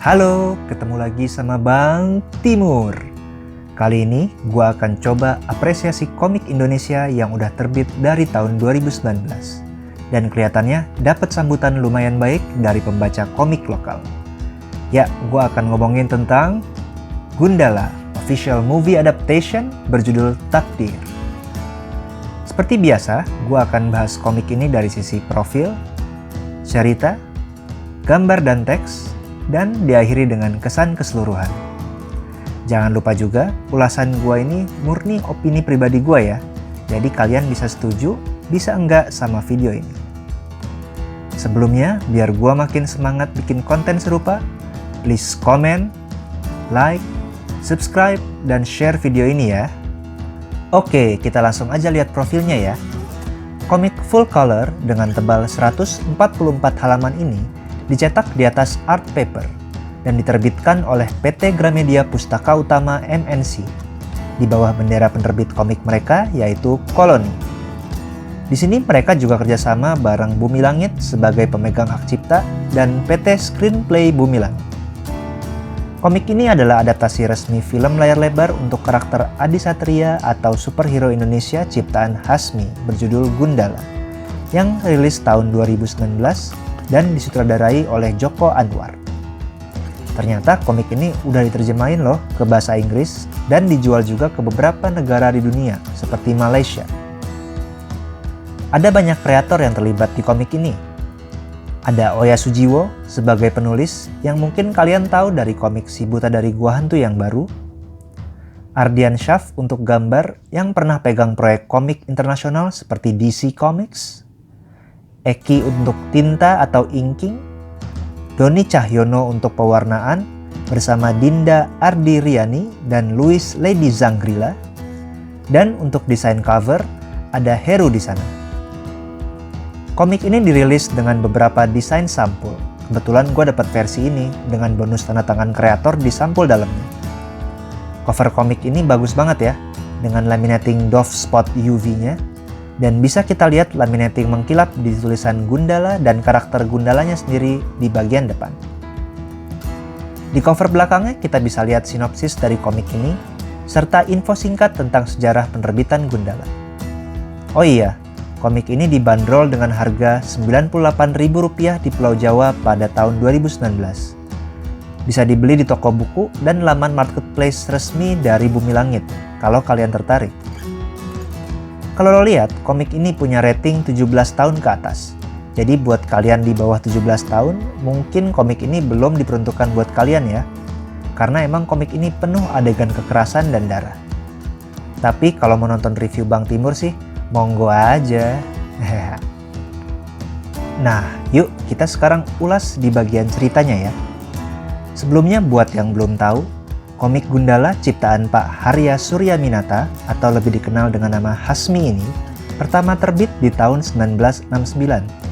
Halo, ketemu lagi sama Bang Timur. Kali ini gua akan coba apresiasi komik Indonesia yang udah terbit dari tahun 2019. Dan kelihatannya dapat sambutan lumayan baik dari pembaca komik lokal. Ya, gua akan ngomongin tentang Gundala, official movie adaptation berjudul Takdir. Seperti biasa, gua akan bahas komik ini dari sisi profil, cerita, gambar dan teks, dan diakhiri dengan kesan keseluruhan. Jangan lupa juga, ulasan gua ini murni opini pribadi gua ya. Jadi kalian bisa setuju, bisa enggak sama video ini. Sebelumnya, biar gua makin semangat bikin konten serupa, please comment, like, subscribe, dan share video ini ya. Oke, kita langsung aja lihat profilnya ya. Komik full color dengan tebal 144 halaman ini dicetak di atas art paper dan diterbitkan oleh PT Gramedia Pustaka Utama MNC di bawah bendera penerbit komik mereka yaitu Koloni. Di sini mereka juga kerjasama bareng Bumi Langit sebagai pemegang hak cipta dan PT Screenplay Bumi Langit. Komik ini adalah adaptasi resmi film layar lebar untuk karakter Adi Satria atau superhero Indonesia ciptaan Hasmi berjudul Gundala yang rilis tahun 2019 dan disutradarai oleh Joko Anwar. Ternyata komik ini udah diterjemahin loh ke bahasa Inggris dan dijual juga ke beberapa negara di dunia seperti Malaysia. Ada banyak kreator yang terlibat di komik ini. Ada Oya Sujiwo sebagai penulis yang mungkin kalian tahu dari komik Si Buta dari Gua Hantu yang baru. Ardian Syaf untuk gambar yang pernah pegang proyek komik internasional seperti DC Comics. Eki untuk tinta atau inking. Doni Cahyono untuk pewarnaan bersama Dinda Ardiriani dan Louis Lady Zanggrila. Dan untuk desain cover ada Heru di sana. Komik ini dirilis dengan beberapa desain sampul. Kebetulan gue dapat versi ini dengan bonus tanda tangan kreator di sampul dalamnya. Cover komik ini bagus banget ya, dengan laminating doff spot UV-nya. Dan bisa kita lihat laminating mengkilap di tulisan Gundala dan karakter Gundalanya sendiri di bagian depan. Di cover belakangnya kita bisa lihat sinopsis dari komik ini, serta info singkat tentang sejarah penerbitan Gundala. Oh iya, komik ini dibanderol dengan harga Rp98.000 di Pulau Jawa pada tahun 2019. Bisa dibeli di toko buku dan laman marketplace resmi dari Bumi Langit, kalau kalian tertarik. Kalau lo lihat, komik ini punya rating 17 tahun ke atas. Jadi buat kalian di bawah 17 tahun, mungkin komik ini belum diperuntukkan buat kalian ya. Karena emang komik ini penuh adegan kekerasan dan darah. Tapi kalau mau nonton review Bang Timur sih, monggo aja. Nah, yuk kita sekarang ulas di bagian ceritanya ya. Sebelumnya buat yang belum tahu, komik Gundala ciptaan Pak Harya Suryaminata atau lebih dikenal dengan nama Hasmi ini pertama terbit di tahun 1969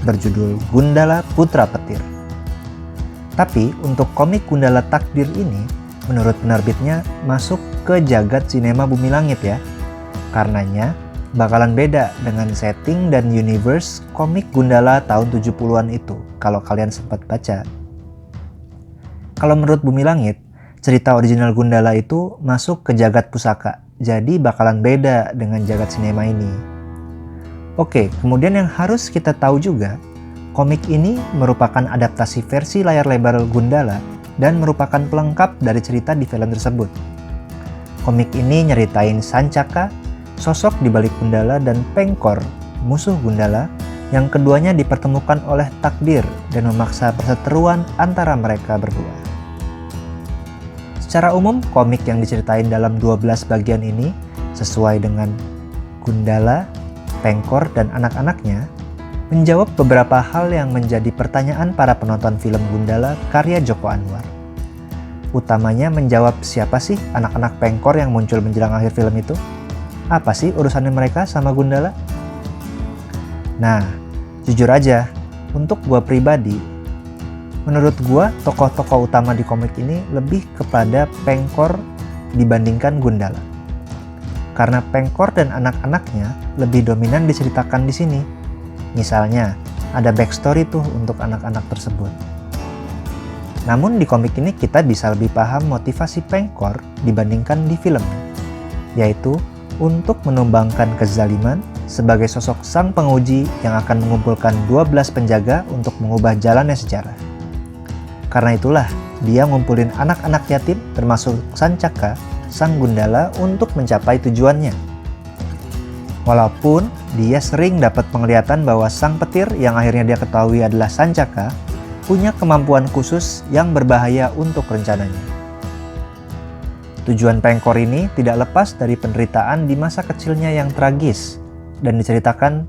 berjudul Gundala Putra Petir. Tapi untuk komik Gundala Takdir ini menurut penerbitnya masuk ke jagat sinema Bumi Langit ya. Karenanya bakalan beda dengan setting dan universe komik Gundala tahun 70-an itu kalau kalian sempat baca. Kalau menurut Bumi Langit, cerita original Gundala itu masuk ke jagat pusaka, jadi bakalan beda dengan jagat sinema ini. Oke, kemudian yang harus kita tahu juga, komik ini merupakan adaptasi versi layar lebar Gundala dan merupakan pelengkap dari cerita di film tersebut. Komik ini nyeritain Sancaka, sosok di balik Gundala, dan Pengkor, musuh Gundala, yang keduanya dipertemukan oleh takdir dan memaksa perseteruan antara mereka berdua. Secara umum, komik yang diceritain dalam 12 bagian ini sesuai dengan Gundala, Pengkor, dan anak-anaknya menjawab beberapa hal yang menjadi pertanyaan para penonton film Gundala karya Joko Anwar. Utamanya menjawab siapa sih anak-anak Pengkor yang muncul menjelang akhir film itu? Apa sih urusannya mereka sama Gundala? Nah, jujur aja, untuk gua pribadi, menurut gua tokoh-tokoh utama di komik ini lebih kepada Pengkor dibandingkan Gundala. Karena Pengkor dan anak-anaknya lebih dominan diceritakan di sini. Misalnya, ada backstory tuh untuk anak-anak tersebut. Namun di komik ini kita bisa lebih paham motivasi Pengkor dibandingkan di filmnya, yaitu untuk menumbangkan kezaliman sebagai sosok sang penguji yang akan mengumpulkan 12 penjaga untuk mengubah jalannya sejarah. Karena itulah dia ngumpulin anak-anak yatim termasuk Sancaka, sang Gundala untuk mencapai tujuannya. Walaupun dia sering dapat penglihatan bahwa sang petir yang akhirnya dia ketahui adalah Sancaka punya kemampuan khusus yang berbahaya untuk rencananya. Tujuan Pengkor ini tidak lepas dari penderitaan di masa kecilnya yang tragis dan diceritakan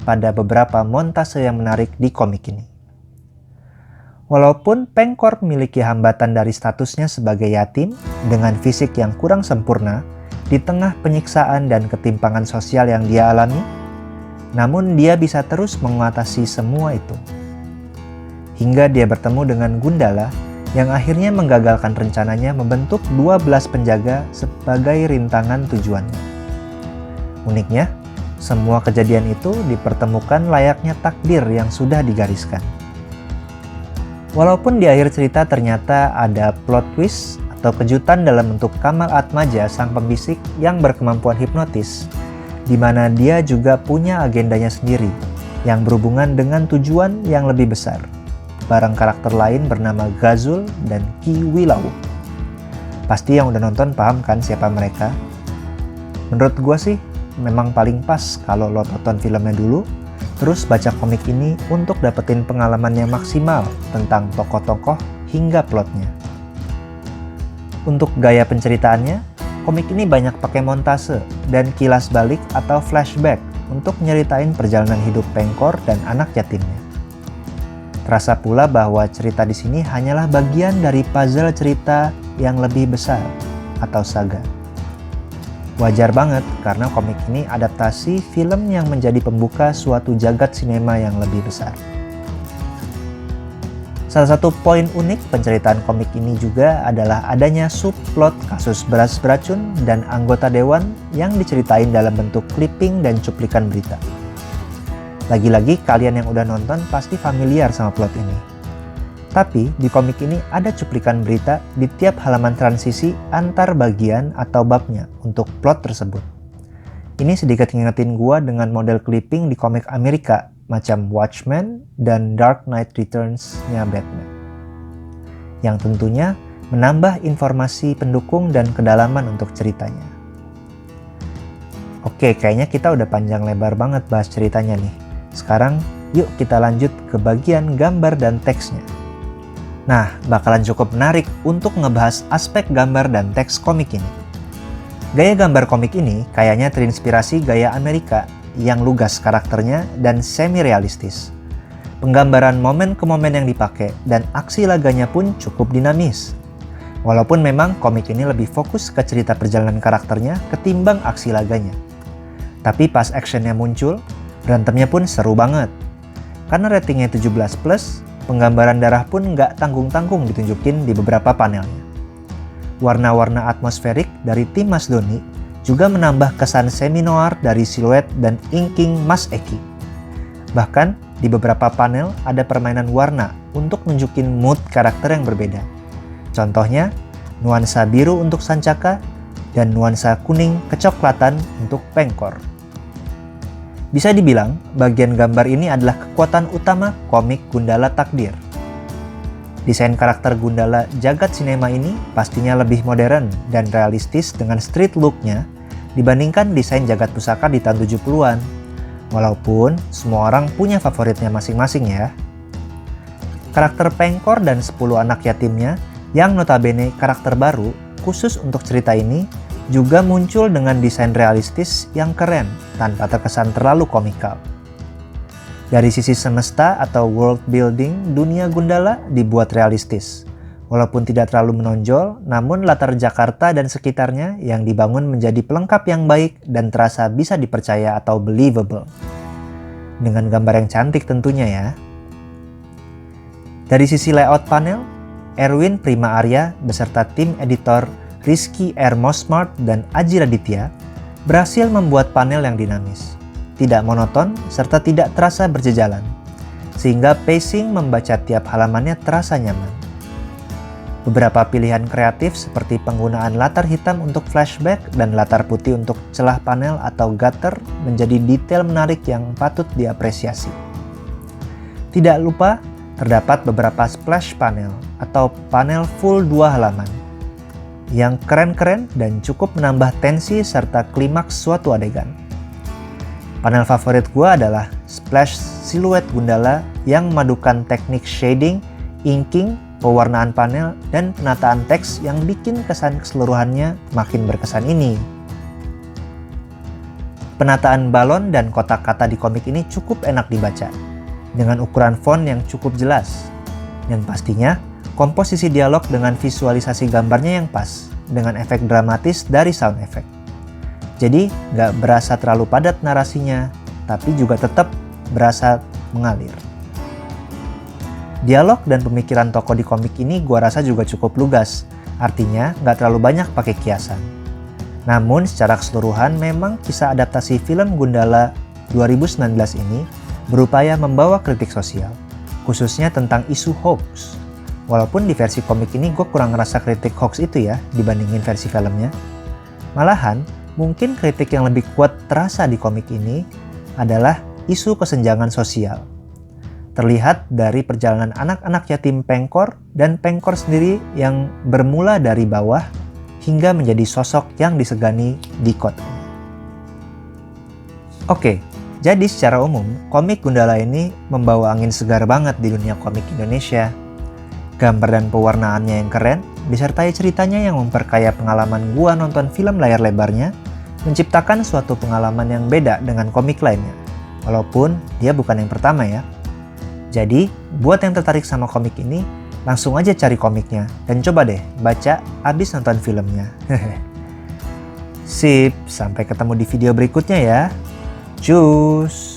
pada beberapa montase yang menarik di komik ini. Walaupun Pengkor memiliki hambatan dari statusnya sebagai yatim dengan fisik yang kurang sempurna di tengah penyiksaan dan ketimpangan sosial yang dia alami, namun dia bisa terus mengatasi semua itu. Hingga dia bertemu dengan Gundala yang akhirnya menggagalkan rencananya membentuk 12 penjaga sebagai rintangan tujuannya. Uniknya, semua kejadian itu dipertemukan layaknya takdir yang sudah digariskan. Walaupun di akhir cerita ternyata ada plot twist atau kejutan dalam bentuk Kamal Atmaja sang pembisik yang berkemampuan hipnotis, di mana dia juga punya agendanya sendiri yang berhubungan dengan tujuan yang lebih besar. Barang karakter lain bernama Gazul dan Ki Wilawu. Pasti yang udah nonton paham kan siapa mereka? Menurut gue sih memang paling pas kalau lo tonton filmnya dulu, terus baca komik ini untuk dapetin pengalaman yang maksimal tentang tokoh-tokoh hingga plotnya. Untuk gaya penceritaannya, komik ini banyak pakai montase dan kilas balik atau flashback untuk nyeritain perjalanan hidup Pengkor dan anak yatimnya. Terasa pula bahwa cerita di sini hanyalah bagian dari puzzle cerita yang lebih besar atau saga. Wajar banget karena komik ini adaptasi film yang menjadi pembuka suatu jagat sinema yang lebih besar. Salah satu poin unik penceritaan komik ini juga adalah adanya subplot kasus beras beracun dan anggota dewan yang diceritain dalam bentuk clipping dan cuplikan berita. Lagi-lagi kalian yang udah nonton pasti familiar sama plot ini. Tapi di komik ini ada cuplikan berita di tiap halaman transisi antar bagian atau babnya untuk plot tersebut. Ini sedikit ngingetin gua dengan model clipping di komik Amerika macam Watchmen dan Dark Knight Returns-nya Batman. Yang tentunya menambah informasi pendukung dan kedalaman untuk ceritanya. Oke, kayaknya kita udah panjang lebar banget bahas ceritanya nih. Sekarang yuk kita lanjut ke bagian gambar dan teksnya. Nah, bakalan cukup menarik untuk ngebahas aspek gambar dan teks komik ini. Gaya gambar komik ini kayaknya terinspirasi gaya Amerika yang lugas karakternya dan semi-realistis. Penggambaran momen ke momen yang dipakai dan aksi laganya pun cukup dinamis. Walaupun memang komik ini lebih fokus ke cerita perjalanan karakternya ketimbang aksi laganya. Tapi pas actionnya muncul, berantemnya pun seru banget. Karena ratingnya 17+, penggambaran darah pun nggak tanggung-tanggung ditunjukin di beberapa panelnya. Warna-warna atmosferik dari tim Mas Doni juga menambah kesan semi-noir dari siluet dan inking Mas Eki. Bahkan di beberapa panel ada permainan warna untuk nunjukin mood karakter yang berbeda. Contohnya, nuansa biru untuk Sancaka dan nuansa kuning kecoklatan untuk Pengkor. Bisa dibilang, bagian gambar ini adalah kekuatan utama komik Gundala Takdir. Desain karakter Gundala jagat sinema ini pastinya lebih modern dan realistis dengan street look-nya dibandingkan desain jagat pusaka di tahun 70-an. Walaupun semua orang punya favoritnya masing-masing ya. Karakter Pengkor dan 10 anak yatimnya yang notabene karakter baru khusus untuk cerita ini juga muncul dengan desain realistis yang keren tanpa terkesan terlalu komikal. Dari sisi semesta atau world building, dunia Gundala dibuat realistis. Walaupun tidak terlalu menonjol, namun latar Jakarta dan sekitarnya yang dibangun menjadi pelengkap yang baik dan terasa bisa dipercaya atau believable. Dengan gambar yang cantik tentunya ya. Dari sisi layout panel, Erwin Prima Arya beserta tim editor Rizky R. Mosmart dan Aji Raditya berhasil membuat panel yang dinamis, tidak monoton, serta tidak terasa berjejalan, sehingga pacing membaca tiap halamannya terasa nyaman. Beberapa pilihan kreatif seperti penggunaan latar hitam untuk flashback dan latar putih untuk celah panel atau gutter menjadi detail menarik yang patut diapresiasi. Tidak lupa, terdapat beberapa splash panel atau panel full 2 halaman yang keren-keren dan cukup menambah tensi serta klimaks suatu adegan. Panel favorit gua adalah splash siluet Gundala yang memadukan teknik shading, inking, pewarnaan panel, dan penataan teks yang bikin kesan keseluruhannya makin berkesan ini. Penataan balon dan kotak kata di komik ini cukup enak dibaca, dengan ukuran font yang cukup jelas. Dan pastinya, komposisi dialog dengan visualisasi gambarnya yang pas, dengan efek dramatis dari sound effect. Jadi, nggak berasa terlalu padat narasinya, tapi juga tetap berasa mengalir. Dialog dan pemikiran tokoh di komik ini gua rasa juga cukup lugas, artinya nggak terlalu banyak pakai kiasan. Namun secara keseluruhan memang kisah adaptasi film Gundala 2019 ini berupaya membawa kritik sosial, khususnya tentang isu hoax. Walaupun di versi komik ini gue kurang ngerasa kritik hoax itu ya dibandingin versi filmnya. Malahan, mungkin kritik yang lebih kuat terasa di komik ini adalah isu kesenjangan sosial. Terlihat dari perjalanan anak-anak yatim Pengkor dan Pengkor sendiri yang bermula dari bawah hingga menjadi sosok yang disegani di kota. Oke, jadi secara umum komik Gundala ini membawa angin segar banget di dunia komik Indonesia. Gambar dan pewarnaannya yang keren, disertai ceritanya yang memperkaya pengalaman gua nonton film layar lebarnya, menciptakan suatu pengalaman yang beda dengan komik lainnya. Walaupun dia bukan yang pertama ya. Jadi, buat yang tertarik sama komik ini, langsung aja cari komiknya dan coba deh baca abis nonton filmnya. Sip, sampai ketemu di video berikutnya ya. Cus!